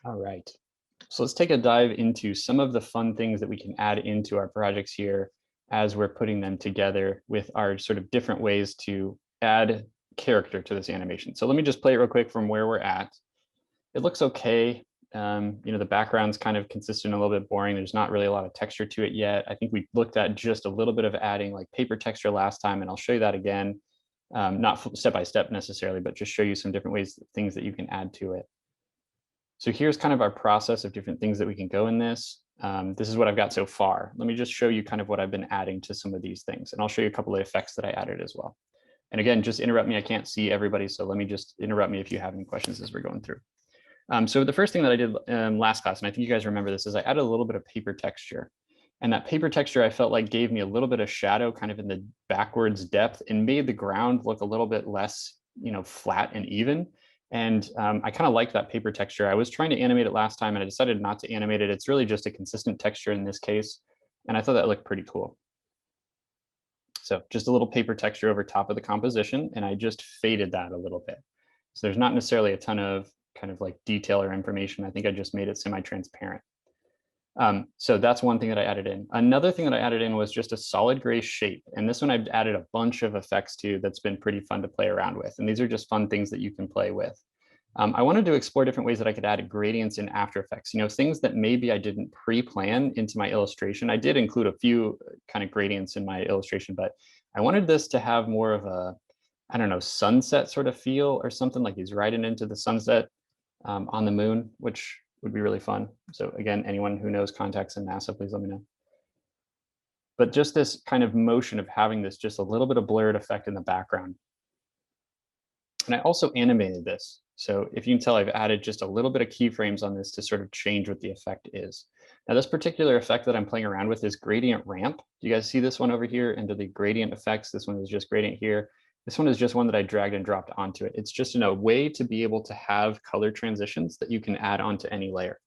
All right. So let's take a dive into some of the fun things that we can add into our projects here as we're putting them together with our sort of different ways to add character to this animation. So let me just play it real quick from where we're at. It looks okay. The background's kind of consistent, a little bit boring. There's not really a lot of texture to it yet. I think we looked at just a little bit of adding like paper texture last time, and I'll show you that again. Not step by step necessarily, but just show you some different ways, things that you can add to it. So here's kind of our process of different things that we can go in this. This is what I've got so far. Let me just show you kind of what I've been adding to some of these things. And I'll show you a couple of effects that I added as well. And again, just interrupt me. I can't see everybody. So let me just interrupt me if you have any questions as we're going through. So the first thing that I did last class, and I think you guys remember this, is I added a little bit of paper texture. And that paper texture I felt like gave me a little bit of shadow kind of in the backwards depth and made the ground look a little bit less, flat and even. And I kind of like that paper texture. I was trying to animate it last time and I decided not to animate it. It's really just a consistent texture in this case. And I thought that looked pretty cool. So just a little paper texture over top of the composition. And I just faded that a little bit. So there's not necessarily a ton of kind of like detail or information. I think I just made it semi-transparent. So that's one thing that I added in. Another thing that I added in was just a solid gray shape. And this one I've added a bunch of effects to that's been pretty fun to play around with. And these are just fun things that you can play with. I wanted to explore different ways that I could add gradients in After Effects, things that maybe I didn't pre-plan into my illustration. I did include a few kind of gradients in my illustration, but I wanted this to have more of a, I don't know, sunset sort of feel or something, like he's riding into the sunset on the moon, which would be really fun. So again, anyone who knows contacts in NASA, please let me know. But just this kind of motion of having this just a little bit of blurred effect in the background. And I also animated this. So if you can tell, I've added just a little bit of keyframes on this to sort of change what the effect is. Now, this particular effect that I'm playing around with is gradient ramp. Do you guys see this one over here under the gradient effects? This one is just gradient here. This one is just one that I dragged and dropped onto it. It's just a way to be able to have color transitions that you can add onto any layer.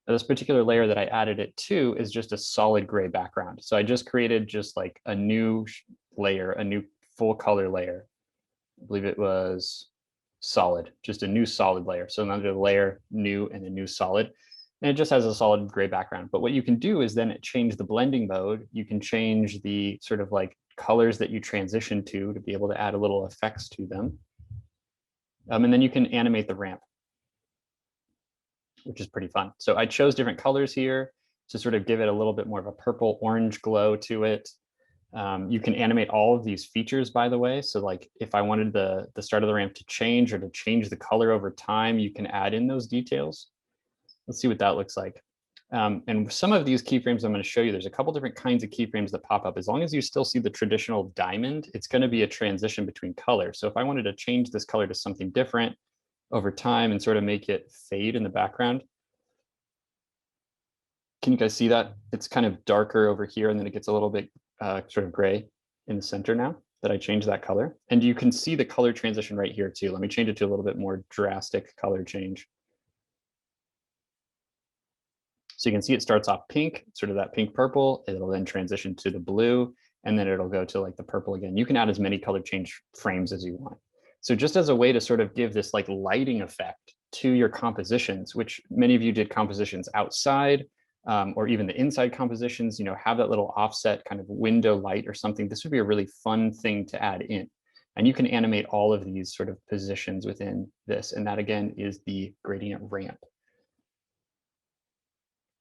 Now, this particular layer that I added it to is just a solid gray background. So I just created just like a new layer, a new full color layer. I believe it was solid, just a new solid layer. So another layer, new, and a new solid. And it just has a solid gray background. But what you can do is then change the blending mode. You can change the sort of like colors that you transition to be able to add a little effects to them. And then you can animate the ramp, which is pretty fun. So I chose different colors here to sort of give it a little bit more of a purple orange glow to it. You can animate all of these features, by the way. So like if I wanted the start of the ramp to change or to change the color over time, you can add in those details. Let's see what that looks like. And some of these keyframes I'm going to show you, there's a couple different kinds of keyframes that pop up. As long as you still see the traditional diamond, it's going to be a transition between colors. So if I wanted to change this color to something different over time and sort of make it fade in the background, can you guys see that? It's kind of darker over here, and then it gets a little bit sort of gray in the center now that I changed that color. And you can see the color transition right here too. Let me change it to a little bit more drastic color change. So you can see it starts off pink, sort of that pink purple. It'll then transition to the blue, and then it'll go to like the purple again. You can add as many color change frames as you want. So just as a way to sort of give this like lighting effect to your compositions, which many of you did compositions outside, or even the inside compositions, have that little offset kind of window light or something. This would be a really fun thing to add in. And you can animate all of these sort of positions within this. And that again is the gradient ramp.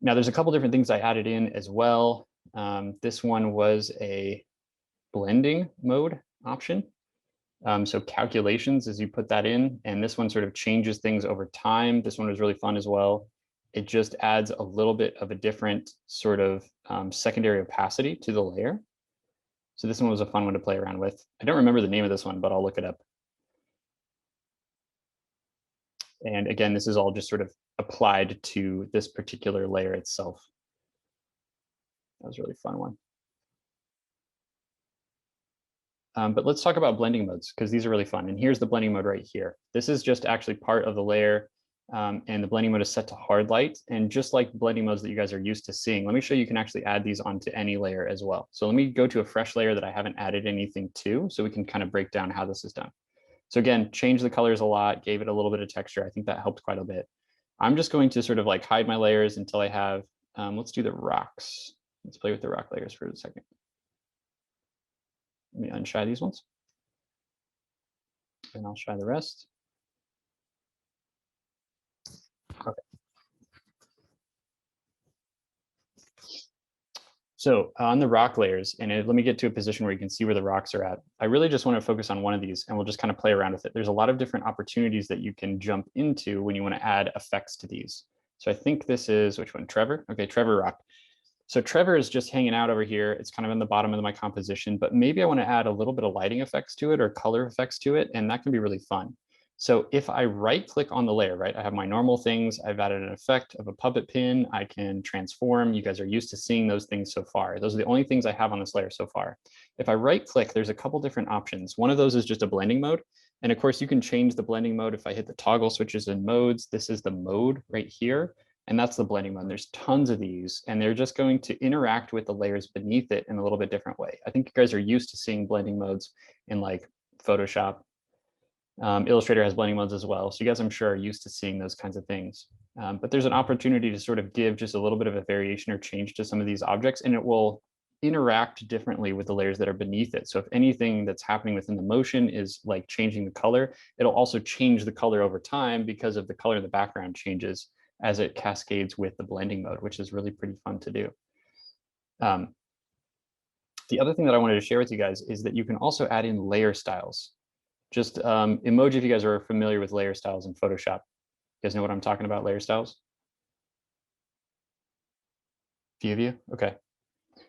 Now there's a couple different things I added in as well. This one was a blending mode option. So calculations as you put that in, and this one sort of changes things over time. This one was really fun as well. It just adds a little bit of a different sort of secondary opacity to the layer. So this one was a fun one to play around with. I don't remember the name of this one, but I'll look it up. And again, this is all just sort of applied to this particular layer itself. That was a really fun one. But let's talk about blending modes, because these are really fun. And here's the blending mode right here. This is just actually part of the layer. And the blending mode is set to hard light. And just like blending modes that you guys are used to seeing, let me show you can actually add these onto any layer as well. So let me go to a fresh layer that I haven't added anything to, so we can kind of break down how this is done. So again, change the colors a lot, gave it a little bit of texture. I think that helped quite a bit. I'm just going to sort of like hide my layers until I have, let's do the rocks. Let's play with the rock layers for a second. Let me unshy these ones. And I'll shy the rest. Okay. So on the rock layers, and let me get to a position where you can see where the rocks are at. I really just want to focus on one of these and we'll just kind of play around with it. There's a lot of different opportunities that you can jump into when you want to add effects to these. So I think this is, which one, Trevor? Okay, Trevor rock. So Trevor is just hanging out over here. It's kind of in the bottom of my composition, but maybe I want to add a little bit of lighting effects to it or color effects to it, and that can be really fun. So if I right click on the layer, right, I have my normal things, I've added an effect of a puppet pin, I can transform. You guys are used to seeing those things so far. Those are the only things I have on this layer so far. If I right click, there's a couple different options. One of those is just a blending mode. And of course you can change the blending mode if I hit the toggle switches and modes. This is the mode right here. And that's the blending mode. There's tons of these, and they're just going to interact with the layers beneath it in a little bit different way. I think you guys are used to seeing blending modes in like Photoshop. Illustrator has blending modes as well. So you guys, I'm sure, are used to seeing those kinds of things. But there's an opportunity to sort of give just a little bit of a variation or change to some of these objects, and it will interact differently with the layers that are beneath it. So if anything that's happening within the motion is like changing the color, it'll also change the color over time because of the color of the background changes as it cascades with the blending mode, which is really pretty fun to do. The other thing that I wanted to share with you guys is that you can also add in layer styles. Just emoji if you guys are familiar with layer styles in Photoshop. You guys know what I'm talking about, layer styles? A few of you? Okay.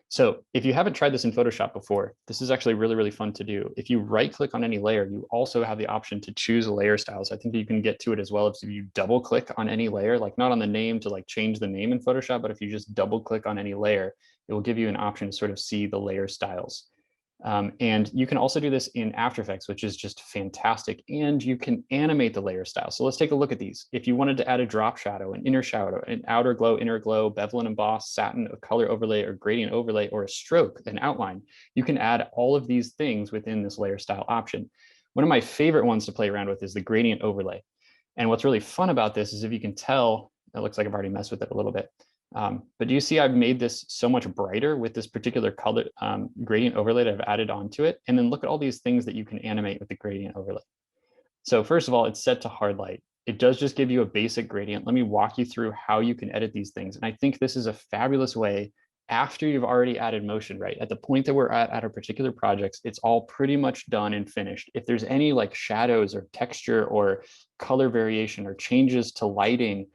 So if you haven't tried this in Photoshop before, this is actually really, really fun to do. If you right click on any layer, you also have the option to choose layer styles. I think you can get to it as well if you double click on any layer, like not on the name to like change the name in Photoshop, but if you just double click on any layer, it will give you an option to sort of see the layer styles. And you can also do this in After Effects, which is just fantastic. And you can animate the layer style. So let's take a look at these. If you wanted to add a drop shadow, an inner shadow, an outer glow, inner glow, bevel and emboss, satin, a color overlay or gradient overlay, or a stroke, an outline, you can add all of these things within this layer style option. One of my favorite ones to play around with is the gradient overlay. And what's really fun about this is if you can tell, it looks like I've already messed with it a little bit. But do you see I've made this so much brighter with this particular color gradient overlay that I've added onto it? And then look at all these things that you can animate with the gradient overlay. So first of all, it's set to hard light. It does just give you a basic gradient. Let me walk you through how you can edit these things. And I think this is a fabulous way after you've already added motion, right? At the point that we're at our particular projects, it's all pretty much done and finished. If there's any like shadows or texture or color variation or changes to lighting,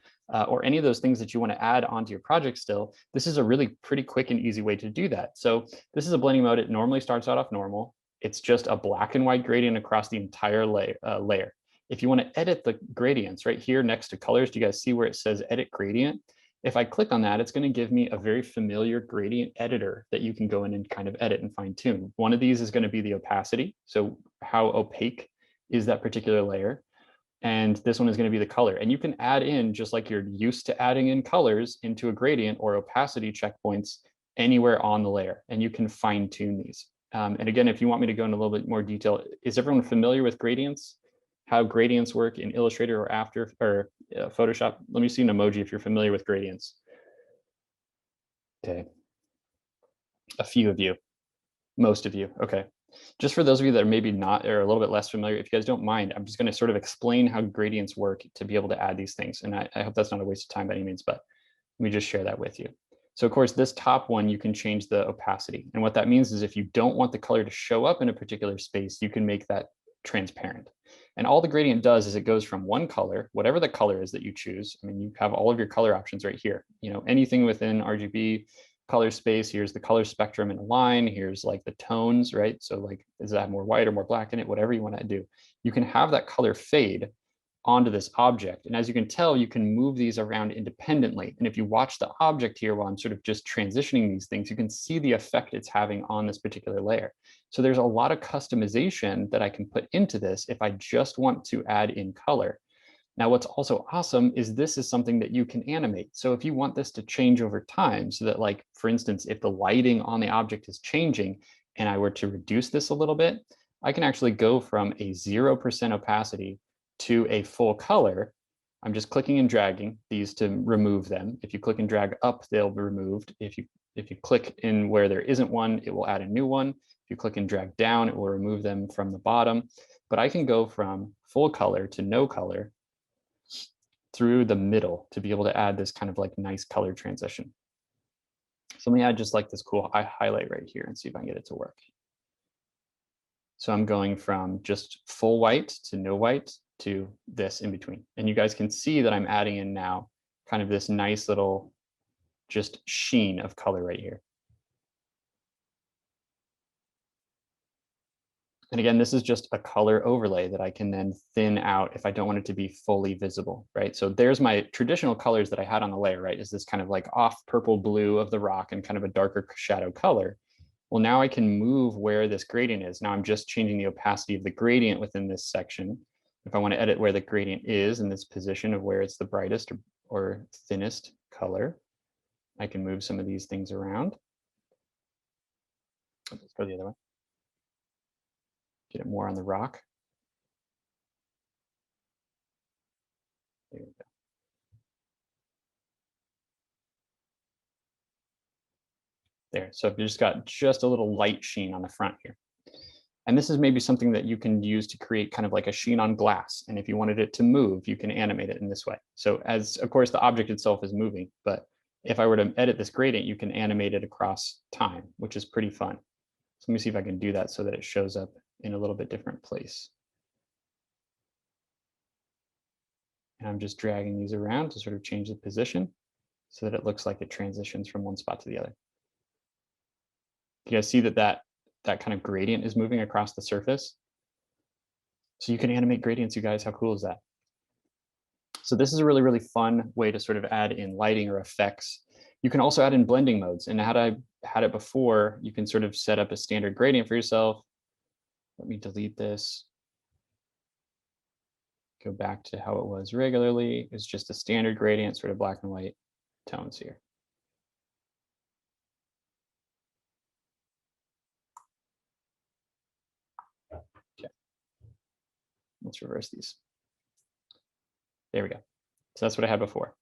or any of those things that you want to add onto your project still, this is a really pretty quick and easy way to do that. So this is a blending mode. It normally starts out off normal. It's just a black and white gradient across the entire layer. If you want to edit the gradients right here next to colors, do you guys see where it says edit gradient? If I click on that, it's going to give me a very familiar gradient editor that you can go in and kind of edit and fine tune. One of these is going to be the opacity. So how opaque is that particular layer? And this one is going to be the color. And you can add in, just like you're used to adding in colors into a gradient or opacity checkpoints anywhere on the layer, and you can fine tune these. And again, if you want me to go into a little bit more detail, is everyone familiar with gradients? How gradients work in Illustrator or After or Photoshop? Let me see an emoji if you're familiar with gradients. Okay. A few of you, most of you. Okay. Just for those of you that are maybe not or a little bit less familiar, if you guys don't mind, I'm just going to sort of explain how gradients work to be able to add these things. And I hope that's not a waste of time by any means, but let me just share that with you. So of course, this top one, you can change the opacity. And what that means is if you don't want the color to show up in a particular space, you can make that transparent. And all the gradient does is it goes from one color, whatever the color is that you choose. I mean, you have all of your color options right here. You know, anything within RGB, color space, here's the color spectrum in a line, here's like the tones, right? So like, does that have more white or more black in it? Whatever you want to do. You can have that color fade onto this object. And as you can tell, you can move these around independently. And if you watch the object here while I'm sort of just transitioning these things, you can see the effect it's having on this particular layer. So there's a lot of customization that I can put into this if I just want to add in color. Now, what's also awesome is this is something that you can animate. So if you want this to change over time so that, like, for instance, if the lighting on the object is changing and I were to reduce this a little bit, I can actually go from a 0% opacity to a full color I'm just clicking and dragging these to remove them. If you click and drag up, they'll be removed. If you click in where there isn't one, it will add a new one. If you click and drag down, it will remove them from the bottom. But I can go from full color to no color through the middle to be able to add this kind of like nice color transition. So let me add just like this cool highlight right here and see if I can get it to work. So I'm going from just full white to no white to this in between. And you guys can see that I'm adding in now kind of this nice little just sheen of color right here. And again, this is just a color overlay that I can then thin out if I don't want it to be fully visible, right? So there's my traditional colors that I had on the layer, right? Is this kind of like off purple blue of the rock and kind of a darker shadow color. Well, now I can move where this gradient is. Now I'm just changing the opacity of the gradient within this section. If I want to edit where the gradient is in this position of where it's the brightest or thinnest color, I can move some of these things around. Let's go the other way. Get it more on the rock. There we go. There, so I've just got just a little light sheen on the front here. And this is maybe something that you can use to create kind of like a sheen on glass. And if you wanted it to move, you can animate it in this way. So as, of course, the object itself is moving, but if I were to edit this gradient, you can animate it across time, which is pretty fun. So let me see if I can do that so that it shows up in a little bit different place. And I'm just dragging these around to sort of change the position so that it looks like it transitions from one spot to the other. You guys see that that kind of gradient is moving across the surface? So you can animate gradients, you guys. How cool is that? So this is a really, really fun way to sort of add in lighting or effects. You can also add in blending modes. And had I had it before, you can sort of set up a standard gradient for yourself. Let me delete this. Go back to how it was regularly. It's just a standard gradient, sort of black and white tones here. Okay. Let's reverse these. There we go. So that's what I had before.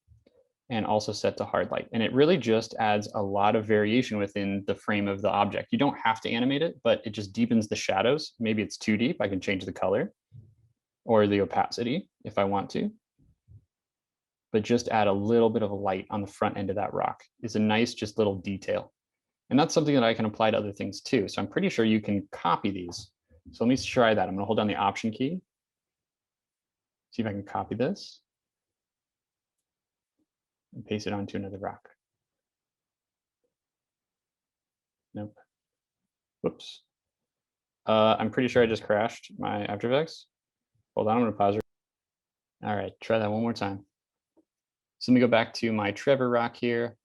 And also set to hard light. And it really just adds a lot of variation within the frame of the object. You don't have to animate it, but it just deepens the shadows. Maybe it's too deep. I can change the color or the opacity if I want to. But just add a little bit of a light on the front end of that rock is a nice, just little detail. And that's something that I can apply to other things too. So I'm pretty sure you can copy these. So let me try that. I'm gonna hold down the Option key. See if I can copy this and paste it onto another rock. Nope. Whoops. I'm pretty sure I just crashed my After Effects. Hold on, I'm gonna pause. All right, try that one more time. So let me go back to my Trevor rock here.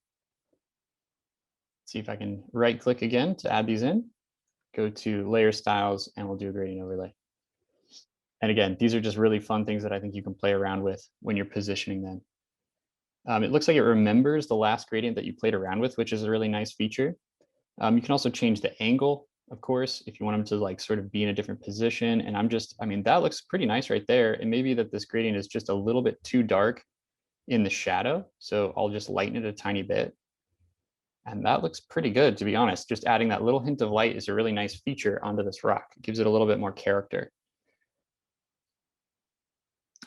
See if I can right click again to add these in. Go to Layer Styles and we'll do a gradient overlay. And again, these are just really fun things that I think you can play around with when you're positioning them. It looks like it remembers the last gradient that you played around with, which is a really nice feature. You can also change the angle, of course, if you want them to like sort of be in a different position. And I mean, that looks pretty nice right there. It may be that this gradient is just a little bit too dark in the shadow. So I'll just lighten it a tiny bit. And that looks pretty good, to be honest. Just adding that little hint of light is a really nice feature onto this rock. It gives it a little bit more character.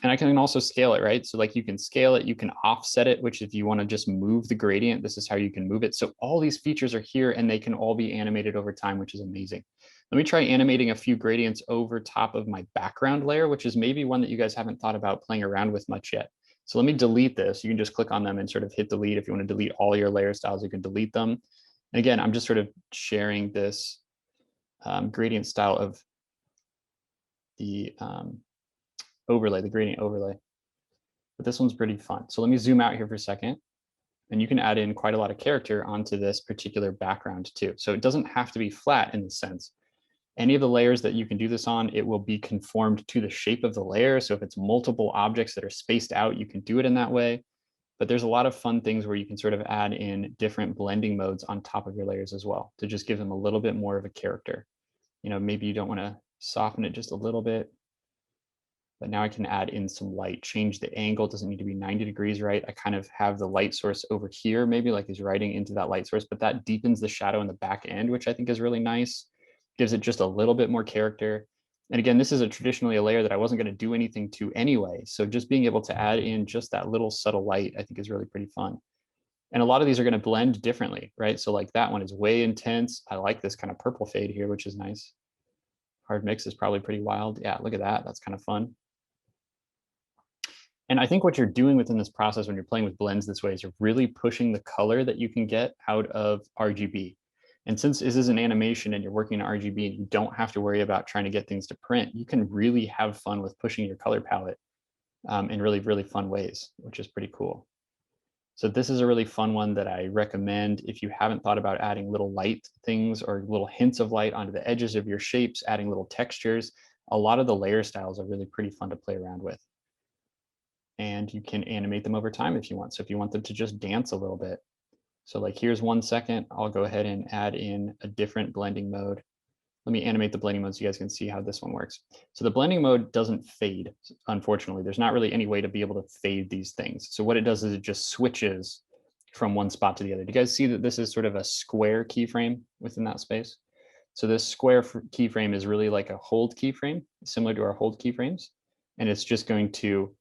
And I can also scale it, right? So like you can scale it, you can offset it, which if you want to just move the gradient, this is how you can move it. So all these features are here and they can all be animated over time, which is amazing. Let me try animating a few gradients over top of my background layer, which is maybe one that you guys haven't thought about playing around with much yet. So let me delete this. You can just click on them and sort of hit delete. If you want to delete all your layer styles, you can delete them. And again, I'm just sort of sharing this gradient style of the overlay, the gradient overlay. But this one's pretty fun. So let me zoom out here for a second. And you can add in quite a lot of character onto this particular background too. So it doesn't have to be flat in this sense. Any of the layers that you can do this on, it will be conformed to the shape of the layer. So if it's multiple objects that are spaced out, you can do it in that way. But there's a lot of fun things where you can sort of add in different blending modes on top of your layers as well to just give them a little bit more of a character. You know, maybe you don't want to soften it just a little bit, But now I can add in some light, change the angle. It doesn't need to be 90 degrees, right? I kind of have the light source over here, maybe like he's writing into that light source, but that deepens the shadow in the back end, which I think is really nice. Gives it just a little bit more character. And again, this is traditionally a layer that I wasn't going to do anything to anyway. So just being able to add in just that little subtle light, I think is really pretty fun. And a lot of these are going to blend differently, right? So like that one is way intense. I like this kind of purple fade here, which is nice. Hard mix is probably pretty wild. Yeah, look at that. That's kind of fun. And I think what you're doing within this process when you're playing with blends this way is you're really pushing the color that you can get out of RGB. And since this is an animation and you're working in RGB and you don't have to worry about trying to get things to print, you can really have fun with pushing your color palette in really, really fun ways, which is pretty cool. So this is a really fun one that I recommend if you haven't thought about adding little light things or little hints of light onto the edges of your shapes, adding little textures. A lot of the layer styles are really pretty fun to play around with. And you can animate them over time if you want. So if you want them to just dance a little bit. So like here's 1 second, I'll go ahead and add in a different blending mode. Let me animate the blending mode so you guys can see how this one works. So the blending mode doesn't fade, unfortunately. There's not really any way to be able to fade these things. So what it does is it just switches from one spot to the other. Do you guys see that this is sort of a square keyframe within that space? So this square keyframe is really like a hold keyframe, similar to our hold keyframes. And it's just going to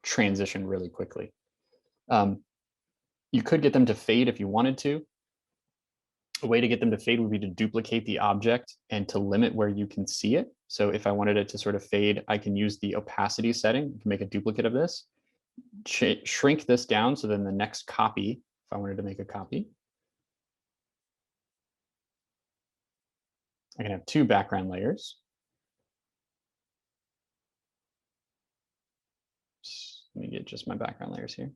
transition really quickly. You could get them to fade if you wanted to. A way to get them to fade would be to duplicate the object and to limit where you can see it. So if I wanted it to sort of fade, I can use the opacity setting to make a duplicate of this, shrink this down. So then the next copy, if I wanted to make a copy, I can have 2 background layers. Let me get just my background layers here.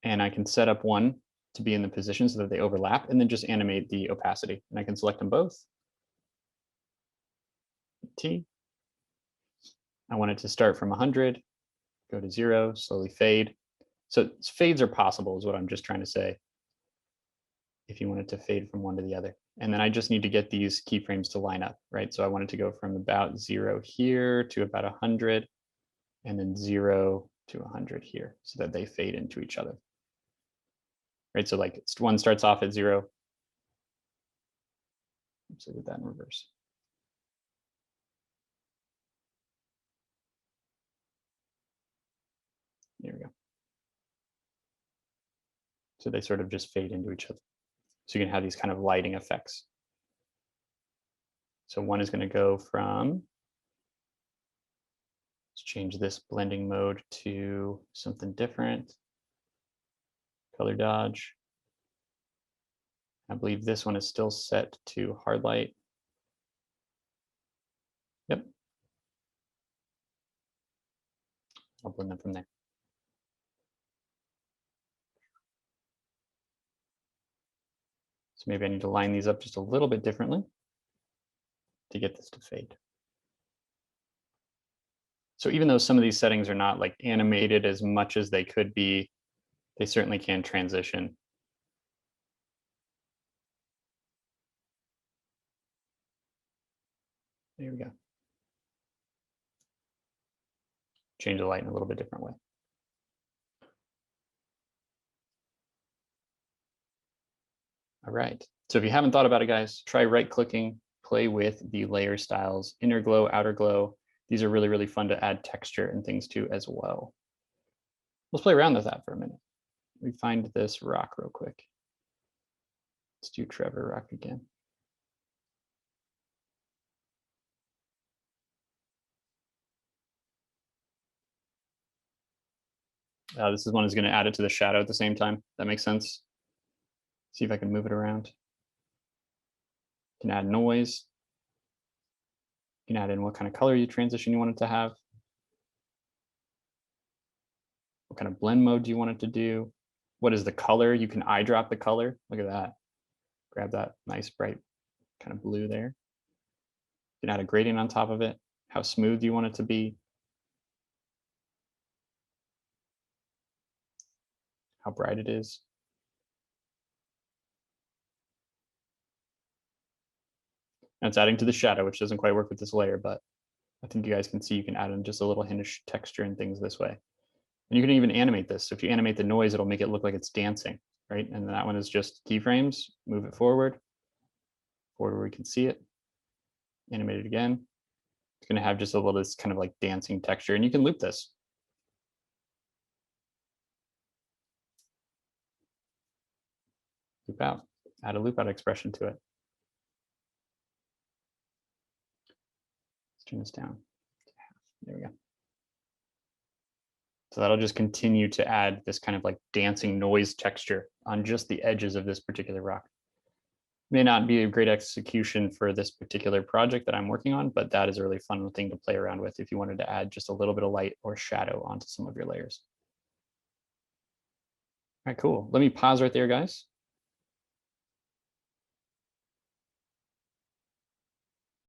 And I can set up one to be in the position so that they overlap and then just animate the opacity. And I can select them both. T. I want it to start from 100, go to 0, slowly fade. So fades are possible is what I'm just trying to say. If you want it to fade from one to the other. And then I just need to get these keyframes to line up, right? So I want it to go from about 0 here to about 100, and then 0 to 100 here, so that they fade into each other. Right, so like one starts off at 0. So I did that in reverse. There we go. So they sort of just fade into each other. So you can have these kind of lighting effects. So one is going to go from, let's change this blending mode to something different. Color dodge. I believe this one is still set to hard light. Yep. I'll blend them from there. So maybe I need to line these up just a little bit differently to get this to fade. So even though some of these settings are not like animated as much as they could be, they certainly can transition. There we go. Change the light in a little bit different way. All right. So if you haven't thought about it, guys, try right-clicking, play with the layer styles, inner glow, outer glow. These are really, really fun to add texture and things to as well. Let's play around with that for a minute. We find this rock real quick. Let's do Trevor Rock again. This is one is going to add it to the shadow at the same time. That makes sense. See if I can move it around. You can add noise. You can add in what kind of color you transition you want it to have. What kind of blend mode do you want it to do? What is the color? You can eyedrop the color. Look at that. Grab that nice bright kind of blue there. You can add a gradient on top of it. How smooth do you want it to be? How bright it is. And it's adding to the shadow, which doesn't quite work with this layer, but I think you guys can see you can add in just a little hint of texture and things this way. And you can even animate this. So if you animate the noise, it'll make it look like it's dancing, right? And that one is just keyframes, move it forward where we can see it, animate it again. It's gonna have just a little this kind of like dancing texture, and you can loop this. Loop out, add a loop out expression to it. Let's turn this down. There we go. So that'll just continue to add this kind of like dancing noise texture on just the edges of this particular rock. May not be a great execution for this particular project that I'm working on, but that is a really fun thing to play around with if you wanted to add just a little bit of light or shadow onto some of your layers. All right, cool. Let me pause right there, guys.